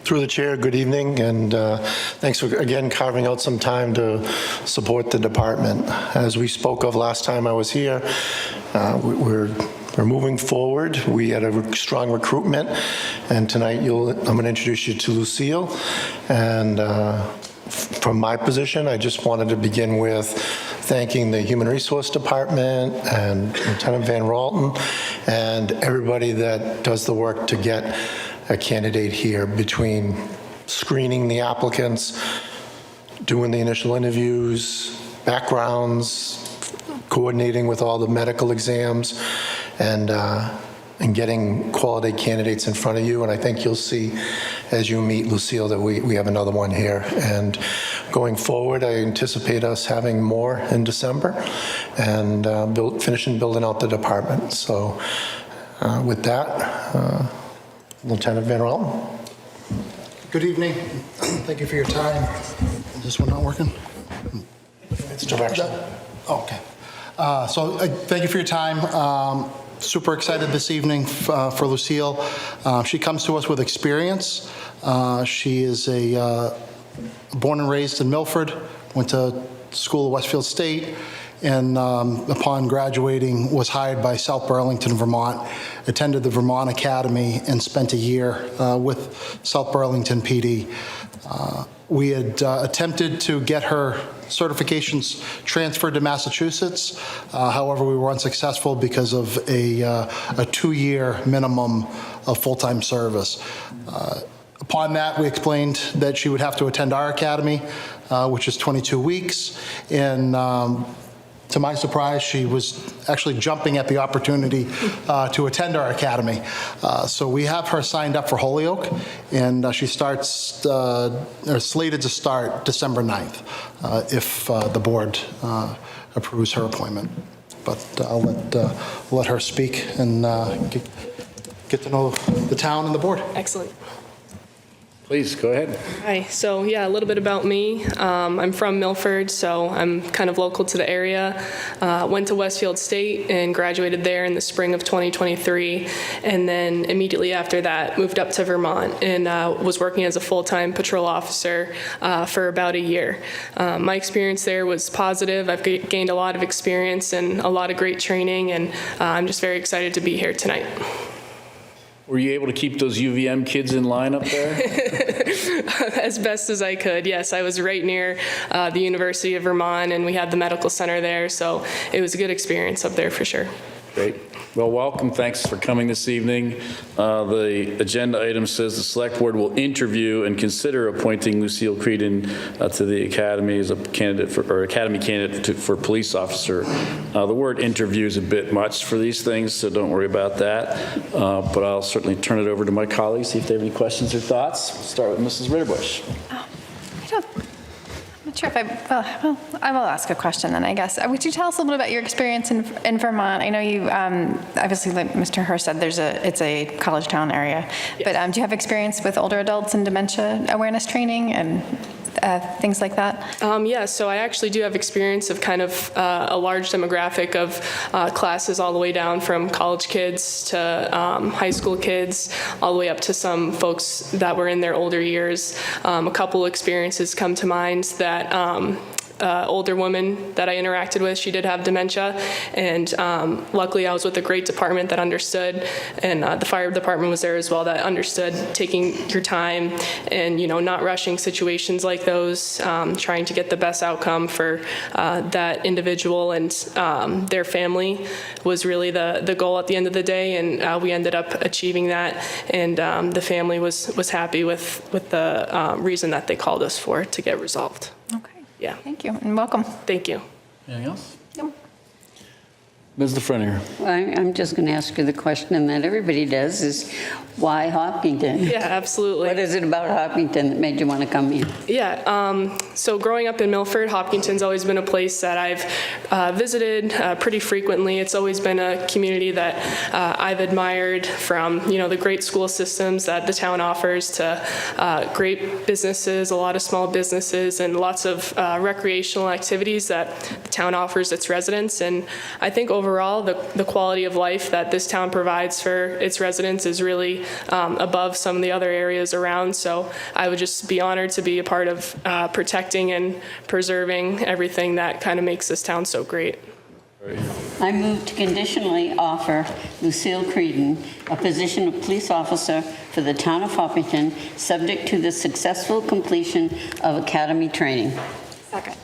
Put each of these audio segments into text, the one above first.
Through the chair, good evening, and thanks for, again, carving out some time to support the department. As we spoke of last time I was here, we're moving forward. We had a strong recruitment, and tonight I'm going to introduce you to Lucille. And from my position, I just wanted to begin with thanking the Human Resource Department and Lieutenant Van Ralton and everybody that does the work to get a candidate here, between screening the applicants, doing the initial interviews, backgrounds, coordinating with all the medical exams, and getting quality candidates in front of you. And I think you'll see as you meet Lucille that we have another one here. And going forward, I anticipate us having more in December and finishing building out the department. So with that, Lieutenant Van Ralton. Good evening. Thank you for your time. Is this one not working? It's direction. Okay. Thank you for your time. Super excited this evening for Lucille. She comes to us with experience. She is born and raised in Milford, went to school at Westfield State, and upon graduating was hired by South Burlington, Vermont, attended the Vermont Academy, and spent a year with South Burlington PD. We had attempted to get her certifications transferred to Massachusetts. However, we were unsuccessful because of a 2-year minimum of full-time service. Upon that, we explained that she would have to attend our academy, which is 22 weeks, and to my surprise, she was actually jumping at the opportunity to attend our academy. So we have her signed up for Holyoke, and she starts, or slated to start December 9th, if the board approves her appointment. But I'll let her speak and get to know the town and the board. Excellent. Please, go ahead. Hi. So, yeah, a little bit about me. I'm from Milford, so I'm kind of local to the area. Went to Westfield State and graduated there in the spring of 2023. And then immediately after that, moved up to Vermont and was working as a full-time patrol officer for about a year. My experience there was positive. I've gained a lot of experience and a lot of great training, and I'm just very excited to be here tonight. Were you able to keep those UVM kids in line up there? As best as I could, yes. I was right near the University of Vermont, and we had the medical center there, so it was a good experience up there for sure. Great. Well, welcome. Thanks for coming this evening. The agenda item says the Select Board will interview and consider appointing Lucille Creedon to the Academy as a candidate for, or Academy candidate for police officer. The word interview is a bit much for these things, so don't worry about that. But I'll certainly turn it over to my colleagues, see if they have any questions or thoughts. We'll start with Mrs. Ritterbusch. I'm not sure if I will ask a question then, I guess. Would you tell us a little bit about your experience in Vermont? I know you, obviously, like Mr. Hurst said, it's a college town area. Yes. But do you have experience with older adults and dementia awareness training and things like that? Yeah, so I actually do have experience of kind of a large demographic of classes all the way down from college kids to high school kids, all the way up to some folks that were in their older years. A couple experiences come to mind that older woman that I interacted with, she did have dementia, and luckily I was with a great department that understood, and the fire department was there as well, that understood taking your time and, you know, not rushing situations like those, trying to get the best outcome for that individual and their family was really the goal at the end of the day, and we ended up achieving that, and the family was happy with the reason that they called us for to get resolved. Okay. Yeah. Thank you, and welcome. Thank you. Anything else? No. Ms. DeFrenier. Well, I'm just going to ask you the question that everybody does is, why Hopkinton? Yeah, absolutely. What is it about Hopkinton that made you want to come here? Yeah, so growing up in Milford, Hopkinton's always been a place that I've visited pretty frequently. It's always been a community that I've admired, from, you know, the great school systems that the town offers to great businesses, a lot of small businesses, and lots of recreational activities that the town offers its residents. And I think overall, overall, the quality of life that this town provides for its residents is really above some of the other areas around. So I would just be honored to be a part of protecting and preserving everything that kind of makes this town so great. I move to conditionally offer Lucille Creedon a position of police officer for the town of Hopkinton, subject to the successful completion of academy training. Second.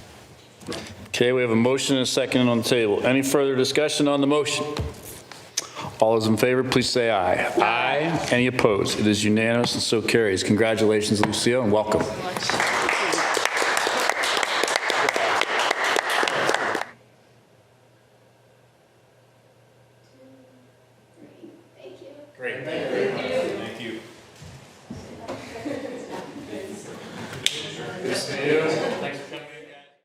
Okay, we have a motion and a second on the table. Any further discussion on the motion? All those in favor, please say aye. Aye. Any opposed? It is unanimous and so carries. Congratulations, Lucille, and welcome. Great.